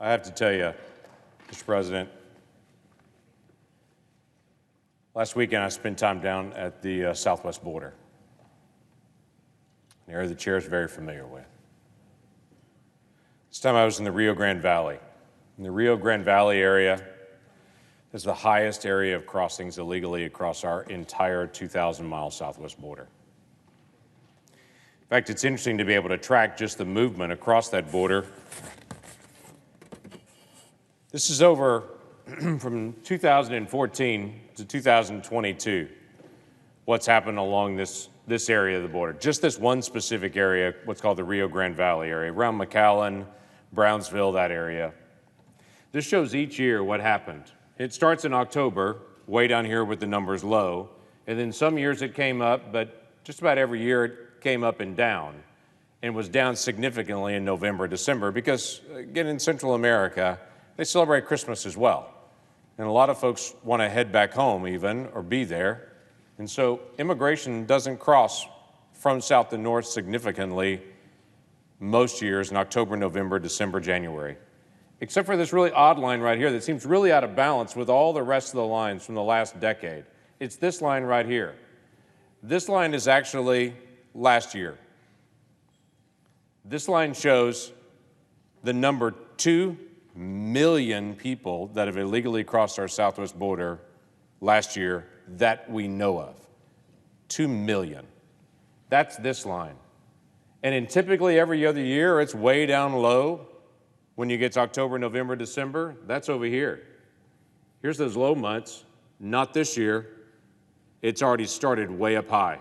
I have to tell you, Mr. President, last weekend I spent time down at the southwest border, an area the chair is very familiar with. This time I was in the Rio Grande Valley. In the Rio Grande Valley area is the highest area of crossings illegally across our entire 2,000-mile southwest border. In fact, it's interesting to be able to track just the movement across that border. This is over from 2014 to 2022, what's happened along this area of the border. Just this one specific area, what's called the Rio Grande Valley area, around McAllen, Brownsville, that area. This shows each year what happened. It starts in October, way down here with the numbers low, and then some years it came up, but just about every year it came up and down, and was down significantly in November, December, because again, in Central America, they celebrate Christmas as well. And a lot of folks want to head back home even, or be there. And so immigration doesn't cross from south to north significantly most years in October, November, December, January, except for this really odd line right here that seems really out of balance with all the rest of the lines from the last decade. It's this line right here. This line is actually last year. This line shows the number 2 million people that have illegally crossed our southwest border last year that we know of. 2 million. That's this line. And in typically every other year, it's way down low. When you get to October, November, December, that's over here. Here's those low months. Not this year. It's already started way up high.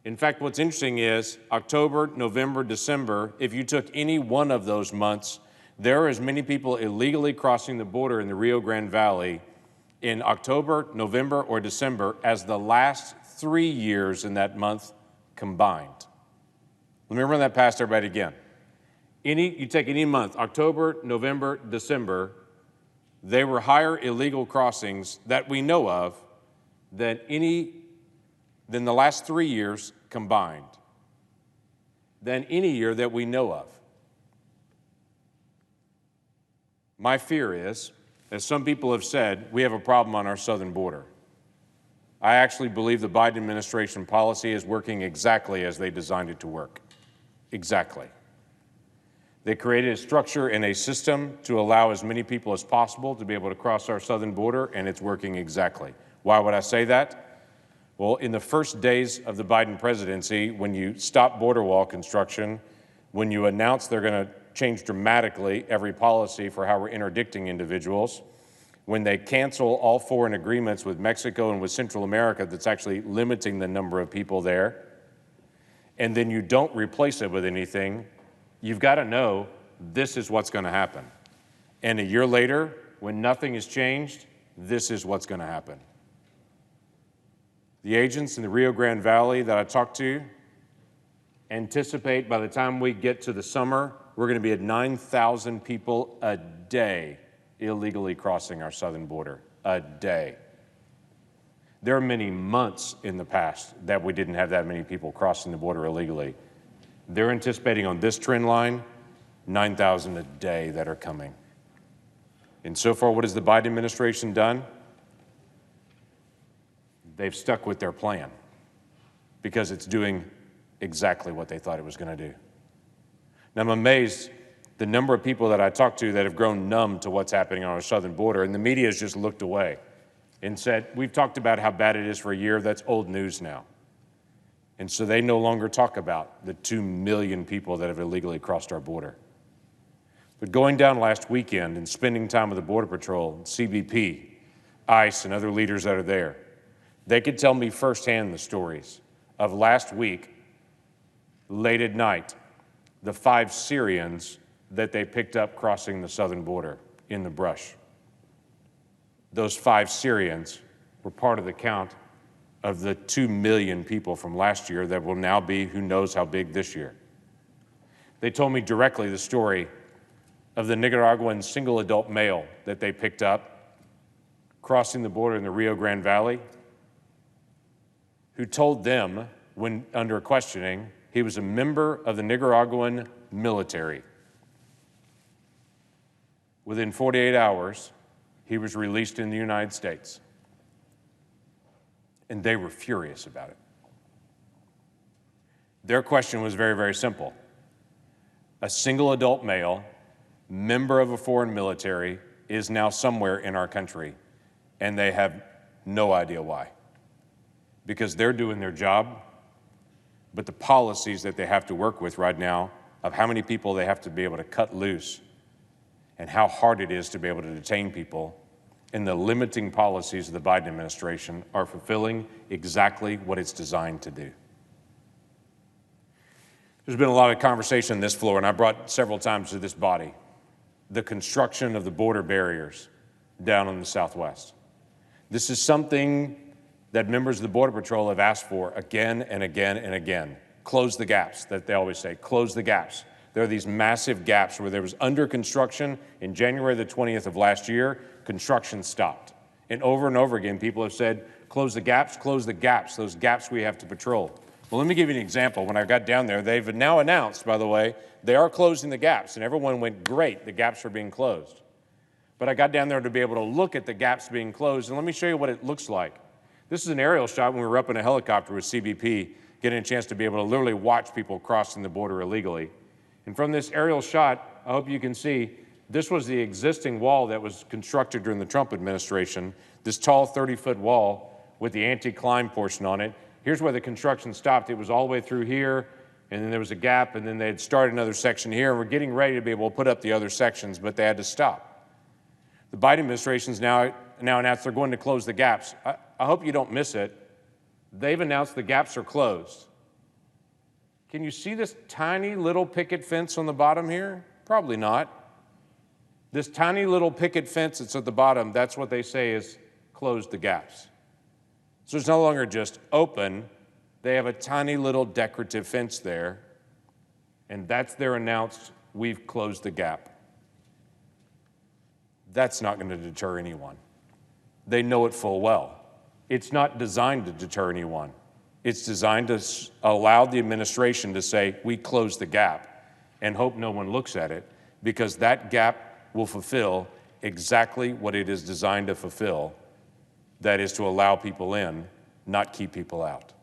In fact, what's interesting is October, November, December, if you took any one of those months, there are as many people illegally crossing the border in the Rio Grande Valley in October, November, or December as the last 3 years in that month combined. Let me run that past everybody again. You take any month, October, November, December, they were higher illegal crossings that we know of than the last 3 years combined, than any year that we know of. My fear is, as some people have said, we have a problem on our southern border. I actually believe the Biden administration policy is working exactly as they designed it to work. Exactly. They created a structure and a system to allow as many people as possible to be able to cross our southern border, and it's working exactly. Why would I say that? Well, in the first days of the Biden presidency, when you stop border wall construction, when you announce they're going to change dramatically every policy for how we're interdicting individuals, when they cancel all foreign agreements with Mexico and with Central America that's actually limiting the number of people there, and then you don't replace it with anything, you've got to know this is what's going to happen. And a year later, when nothing has changed, this is what's going to happen. The agents in the Rio Grande Valley that I talked to anticipate by the time we get to the summer, we're going to be at 9,000 people a day illegally crossing our southern border, a day. There are many months in the past that we didn't have that many people crossing the border illegally. They're anticipating on this trend line, 9,000 a day that are coming. And so far, what has the Biden administration done? They've stuck with their plan because it's doing exactly what they thought it was going to do. Now, I'm amazed the number of people that I talked to that have grown numb to what's happening on our southern border, and the media has just looked away and said, we've talked about how bad it is for a year, that's old news now. And so they no longer talk about the 2 million people that have illegally crossed our border. But going down last weekend and spending time with the Border Patrol, CBP, ICE, and other leaders that are there, they could tell me firsthand the stories of last week, late at night, the 5 Syrians that they picked up crossing the southern border in the brush. Those 5 Syrians were part of the count of the 2 million people from last year that will now be who knows how big this year. They told me directly the story of the Nicaraguan single adult male that they picked up crossing the border in the Rio Grande Valley, who told them, when under questioning, he was a member of the Nicaraguan military. Within 48 hours, he was released in the United States. And they were furious about it. Their question was very, very simple. A single adult male, member of a foreign military, is now somewhere in our country, and they have no idea why. Because they're doing their job, but the policies that they have to work with right now of how many people they have to be able to cut loose and how hard it is to be able to detain people, and the limiting policies of the Biden administration are fulfilling exactly what it's designed to do. There's been a lot of conversation on this floor, and I brought several times to this body, the construction of the border barriers down in the Southwest. This is something that members of the Border Patrol have asked for again and again and again. Close the gaps, that they always say, close the gaps. There are these massive gaps where there was under construction in January the 20th of last year, construction stopped. And over again, people have said, close the gaps, those gaps we have to patrol. Well, let me give you an example. When I got down there, they've now announced, by the way, they are closing the gaps, and everyone went, great, the gaps are being closed. But I got down there to be able to look at the gaps being closed, and let me show you what it looks like. This is an aerial shot when we were up in a helicopter with CBP, getting a chance to be able to literally watch people crossing the border illegally. And from this aerial shot, I hope you can see, this was the existing wall that was constructed during the Trump administration, this tall 30-foot wall with the anti-climb portion on it. Here's where the construction stopped. It was all the way through here, and then there was a gap, and then they had started another section here, and we're getting ready to be able to put up the other sections, but they had to stop. The Biden administration's now announced they're going to close the gaps. I hope you don't miss it. They've announced the gaps are closed. Can you see this tiny little picket fence on the bottom here? Probably not. This tiny little picket fence that's at the bottom, that's what they say is close the gaps. So it's no longer just open. They have a tiny little decorative fence there, and that's their announced, we've closed the gap. That's not going to deter anyone. They know it full well. It's not designed to deter anyone. It's designed to allow the administration to say, we closed the gap, and hope no one looks at it, because that gap will fulfill exactly what it is designed to fulfill, that is to allow people in, not keep people out.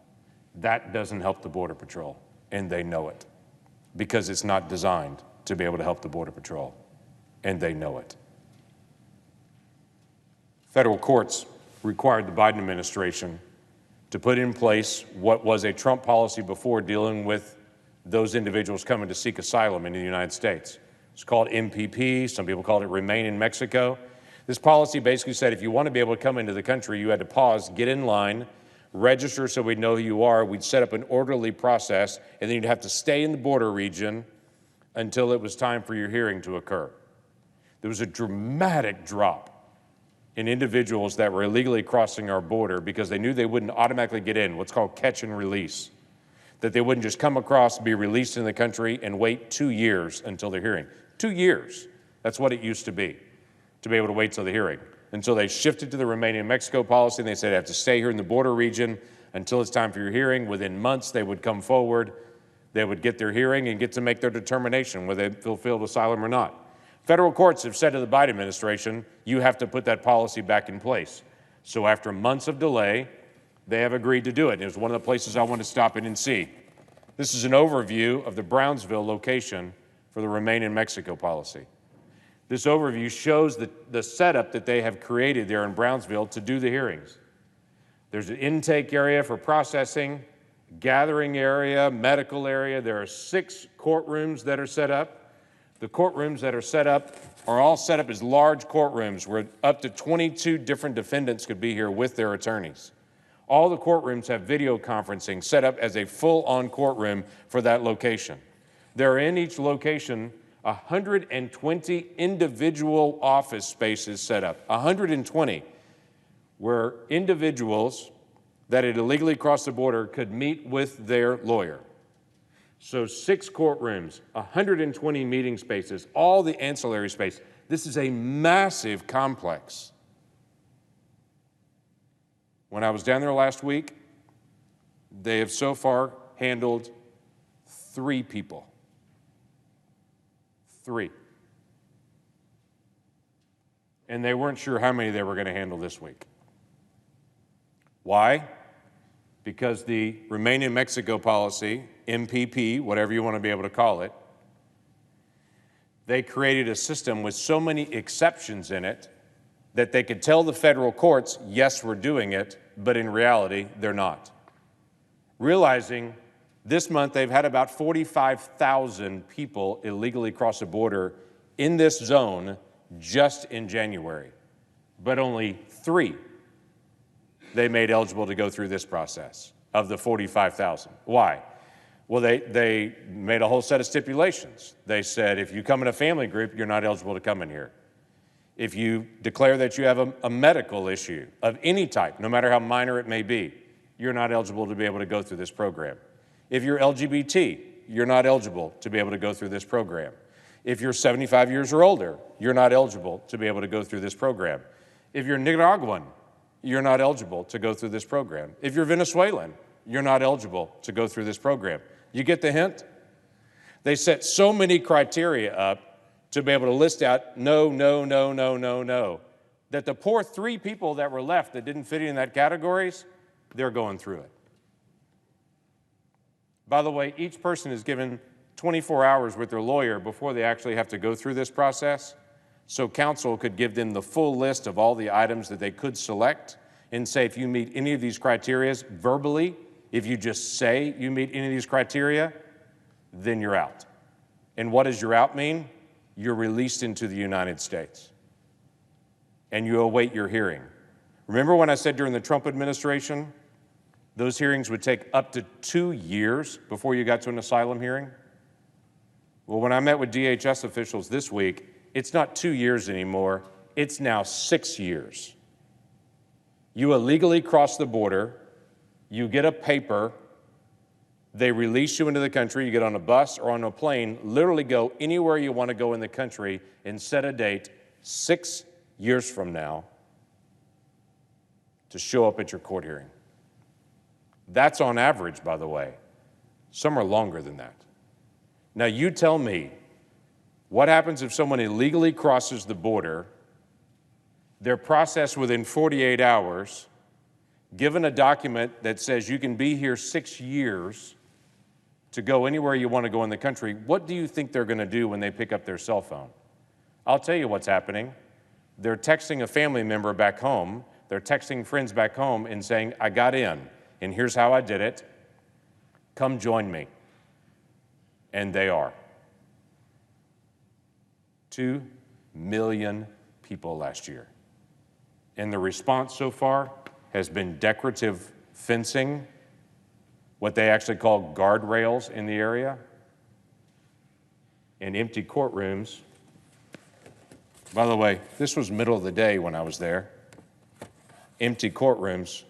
That doesn't help the Border Patrol, and they know it, because it's not designed to be able to help the Border Patrol, and they know it. Federal courts required the Biden administration to put in place what was a Trump policy before dealing with those individuals coming to seek asylum in the United States. It's called MPP. Some people call it Remain in Mexico. This policy basically said if you want to be able to come into the country, you had to pause, get in line, register so we'd know who you are. We'd set up an orderly process, and then you'd have to stay in the border region until it was time for your hearing to occur. There was a dramatic drop in individuals that were illegally crossing our border because they knew they wouldn't automatically get in, what's called catch and release, that they wouldn't just come across, be released in the country, and wait 2 years until their hearing. 2 years, that's what it used to be able to wait till the hearing. Until they shifted to the Remain in Mexico policy, and they said, you have to stay here in the border region until it's time for your hearing. Within months, they would come forward, they would get their hearing and get to make their determination whether they fulfilled asylum or not. Federal courts have said to the Biden administration, you have to put that policy back in place. So after months of delay, they have agreed to do it. It was one of the places I want to stop in and see. This is an overview of the Brownsville location for the Remain in Mexico policy. This overview shows the setup that they have created there in Brownsville to do the hearings. There's an intake area for processing, gathering area, medical area. There are 6 courtrooms that are set up. The courtrooms that are set up are all set up as large courtrooms where up to 22 different defendants could be here with their attorneys. All the courtrooms have video conferencing set up as a full-on courtroom for that location. There are in each location 120 individual office spaces set up, 120, where individuals that had illegally crossed the border could meet with their lawyer. So 6 courtrooms, 120 meeting spaces, all the ancillary space. This is a massive complex. When I was down there last week, they have so far handled 3 people. 3. and they weren't sure how many they were going to handle this week. Why? Because the Remain in Mexico policy, MPP, whatever you want to be able to call it, they created a system with so many exceptions in it that they could tell the federal courts, yes, we're doing it, but in reality, they're not. Realizing this month they've had about 45,000 people illegally cross the border in this zone just in January, but only 3 they made eligible to go through this process of the 45,000. Why? Well, they made a whole set of stipulations. They said, if you come in a family group, you're not eligible to come in here. If you declare that you have a medical issue of any type, no matter how minor it may be, you're not eligible to be able to go through this program. If you're LGBT, you're not eligible to be able to go through this program. If you're 75 years or older, you're not eligible to be able to go through this program. If you're Nicaraguan, you're not eligible to go through this program. If you're Venezuelan, you're not eligible to go through this program. You get the hint? They set so many criteria up to be able to list out no, no, no, no, no, no, that the poor 3 people that were left that didn't fit in that categories, they're going through it. By the way, each person is given 24 hours with their lawyer before they actually have to go through this process, so counsel could give them the full list of all the items that they could select and say, if you meet any of these criteria verbally, if you just say you meet any of these criteria, then you're out. And what does you're out mean? You're released into the United States and you await your hearing. Remember when I said during the Trump administration, those hearings would take up to 2 years before you got to an asylum hearing? Well, when I met with DHS officials this week, it's not 2 years anymore, it's now 6 years. You illegally cross the border, you get a paper, they release you into the country, you get on a bus or on a plane, literally go anywhere you want to go in the country and set a date 6 years from now to show up at your court hearing. That's on average, by the way. Some are longer than that. Now you tell me, what happens if someone illegally crosses the border, they're processed within 48 hours, given a document that says you can be here 6 years to go anywhere you want to go in the country? What do you think they're going to do when they pick up their cell phone? I'll tell you what's happening. They're texting a family member back home, they're texting friends back home and saying, I got in, and here's how I did it. Come join me. And they are. 2 million people last year. And the response so far has been decorative fencing, what they actually call guardrails in the area, and empty courtrooms. By the way, this was middle of the day when I was there. Empty courtrooms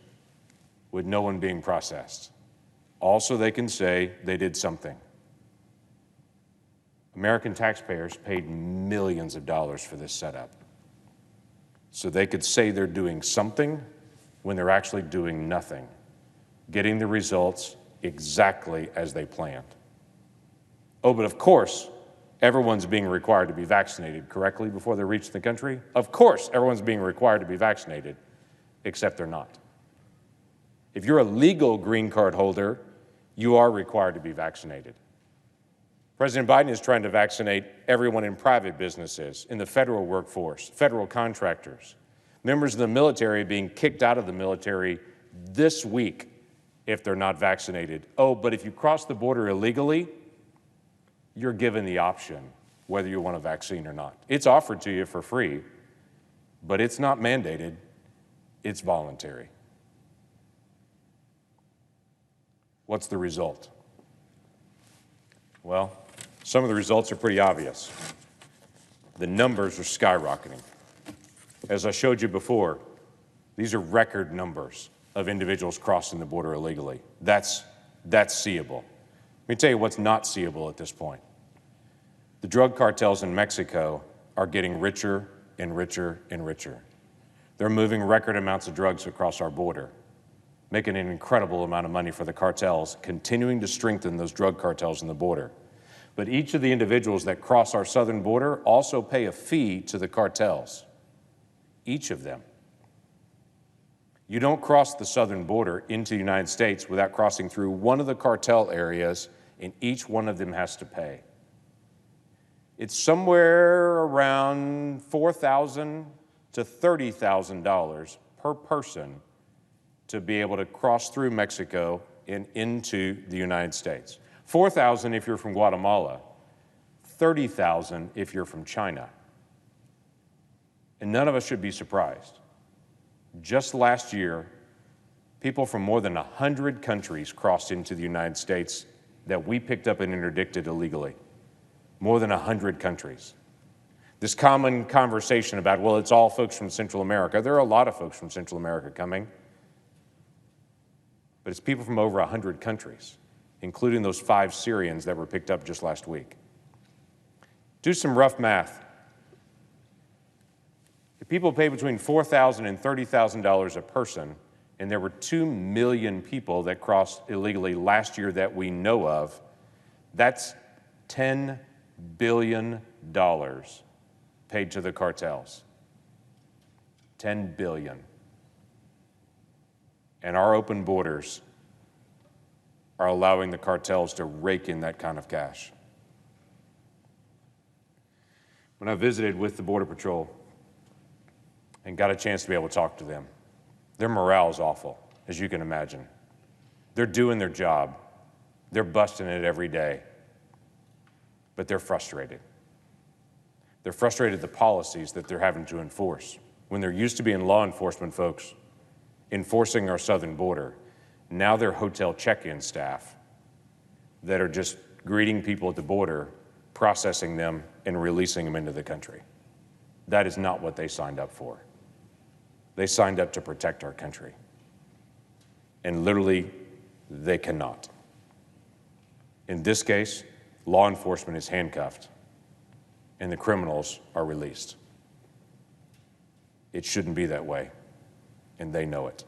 with no one being processed. Also, they can say they did something. American taxpayers paid millions of dollars for this setup. So they could say they're doing something when they're actually doing nothing, getting the results exactly as they planned. Oh, but of course, everyone's being required to be vaccinated correctly before they reach the country. Of course, everyone's being required to be vaccinated, except they're not. If you're a legal green card holder, you are required to be vaccinated. President Biden is trying to vaccinate everyone in private businesses, in the federal workforce, federal contractors, members of the military being kicked out of the military this week if they're not vaccinated. Oh, but if you cross the border illegally, you're given the option whether you want a vaccine or not. It's offered to you for free, but it's not mandated, it's voluntary. What's the result? Well, some of the results are pretty obvious. The numbers are skyrocketing. As I showed you before, these are record numbers of individuals crossing the border illegally. That's seeable. Let me tell you what's not seeable at this point. The drug cartels in Mexico are getting richer and richer and richer. They're moving record amounts of drugs across our border, making an incredible amount of money for the cartels, continuing to strengthen those drug cartels on the border. But each of the individuals that cross our southern border also pay a fee to the cartels. each of them. You don't cross the southern border into the United States without crossing through one of the cartel areas, and each one of them has to pay. It's somewhere around $4,000 to $30,000 per person to be able to cross through Mexico and into the United States. $4,000 if you're from Guatemala, $30,000 if you're from China. And none of us should be surprised. Just last year, people from more than 100 countries crossed into the United States that we picked up and interdicted illegally. More than 100 countries. This common conversation about, well, it's all folks from Central America. There are a lot of folks from Central America coming. But it's people from over 100 countries, including those 5 Syrians that were picked up just last week. Do some rough math. If people pay between $4,000 and $30,000 a person, and there were 2 million people that crossed illegally last year that we know of, that's $10 billion paid to the cartels. $10 billion. And our open borders are allowing the cartels to rake in that kind of cash. When I visited with the Border Patrol and got a chance to be able to talk to them, their morale is awful, as you can imagine. They're doing their job. They're busting it every day. But they're frustrated. They're frustrated at the policies that they're having to enforce. When they're used to being law enforcement folks enforcing our southern border, now they're hotel check-in staff that are just greeting people at the border, processing them, and releasing them into the country. That is not what they signed up for. They signed up to protect our country. And literally, they cannot. In this case, law enforcement is handcuffed, and the criminals are released. It shouldn't be that way, and they know it.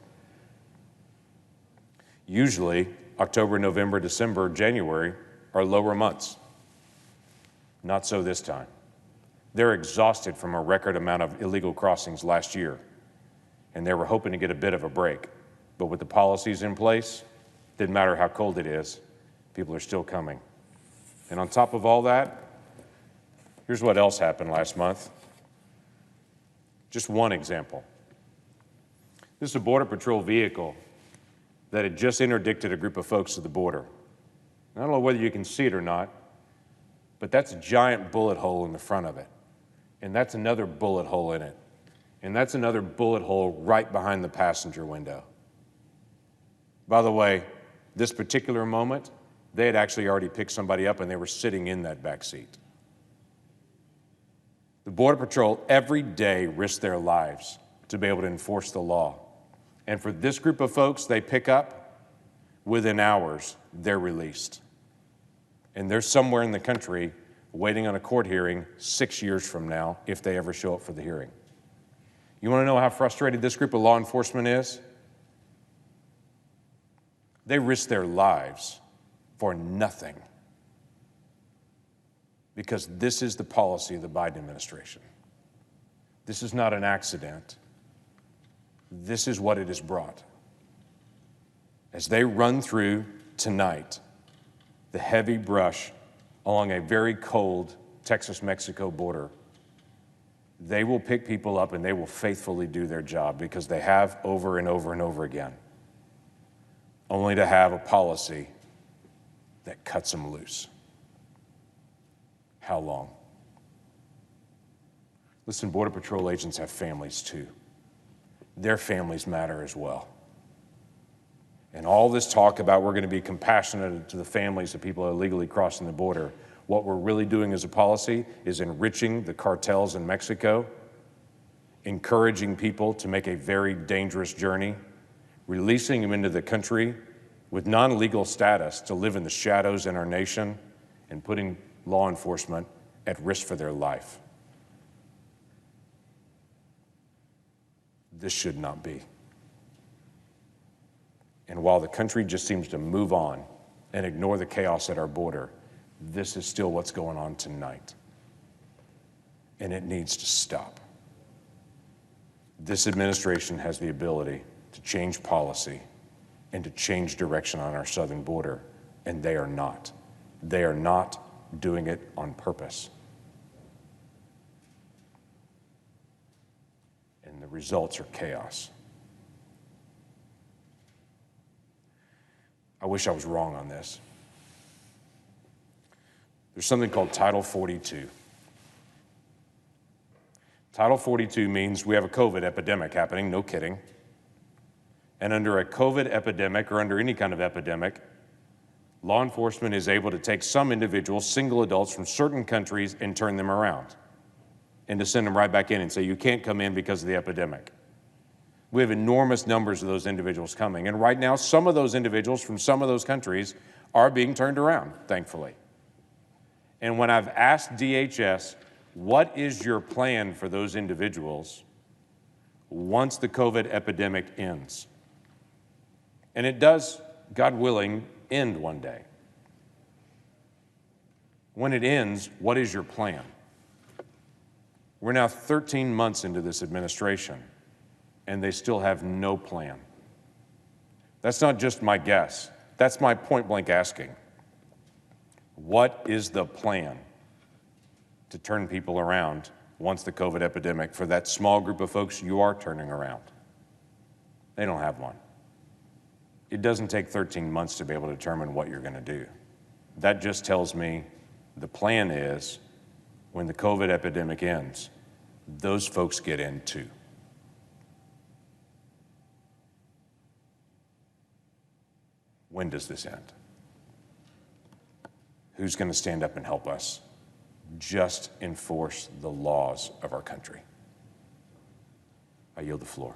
Usually, October, November, December, January are lower months. Not so this time. They're exhausted from a record amount of illegal crossings last year, and they were hoping to get a bit of a break. But with the policies in place, didn't matter how cold it is, people are still coming. And on top of all that, here's what else happened last month. Just one example. This is a Border Patrol vehicle that had just interdicted a group of folks to the border. I don't know whether you can see it or not, but that's a giant bullet hole in the front of it. And that's another bullet hole in it. And that's another bullet hole right behind the passenger window. By the way, this particular moment, they had actually already picked somebody up and they were sitting in that back seat. The Border Patrol every day risk their lives to be able to enforce the law. And for this group of folks they pick up, within hours, they're released. And they're somewhere in the country waiting on a court hearing 6 years from now if they ever show up for the hearing. You want to know how frustrated this group of law enforcement is? They risk their lives for nothing because this is the policy of the Biden administration. This is not an accident. This is what it has brought. As they run through tonight the heavy brush along a very cold Texas-Mexico border, they will pick people up and they will faithfully do their job because they have over and over and over again, only to have a policy that cuts them loose. How long? Listen, Border Patrol agents have families too. Their families matter as well. And all this talk about we're going to be compassionate to the families of people illegally crossing the border, what we're really doing as a policy is enriching the cartels in Mexico, encouraging people to make a very dangerous journey, releasing them into the country with non-legal status to live in the shadows in our nation, and putting law enforcement at risk for their life. This should not be. And while the country just seems to move on and ignore the chaos at our border, this is still what's going on tonight. And it needs to stop. This administration has the ability to change policy and to change direction on our southern border, and they are not. They are not doing it on purpose. And the results are chaos. I wish I was wrong on this. There's something called Title 42. Title 42 means we have a COVID epidemic happening, no kidding. And under a COVID epidemic or under any kind of epidemic, law enforcement is able to take some individuals, single adults from certain countries, and turn them around and to send them right back in and say, you can't come in because of the epidemic. We have enormous numbers of those individuals coming. And right now, some of those individuals from some of those countries are being turned around, thankfully. And when I've asked DHS, what is your plan for those individuals once the COVID epidemic ends? And it does, God willing, end one day. When it ends, what is your plan? We're now 13 months into this administration, and they still have no plan. That's not just my guess. That's my point-blank asking. What is the plan to turn people around once the COVID epidemic, for that small group of folks you are turning around? They don't have one. It doesn't take 13 months to be able to determine what you're going to do. That just tells me the plan is when the COVID epidemic ends, those folks get in too. When does this end? Who's going to stand up and help us just enforce the laws of our country? I yield the floor.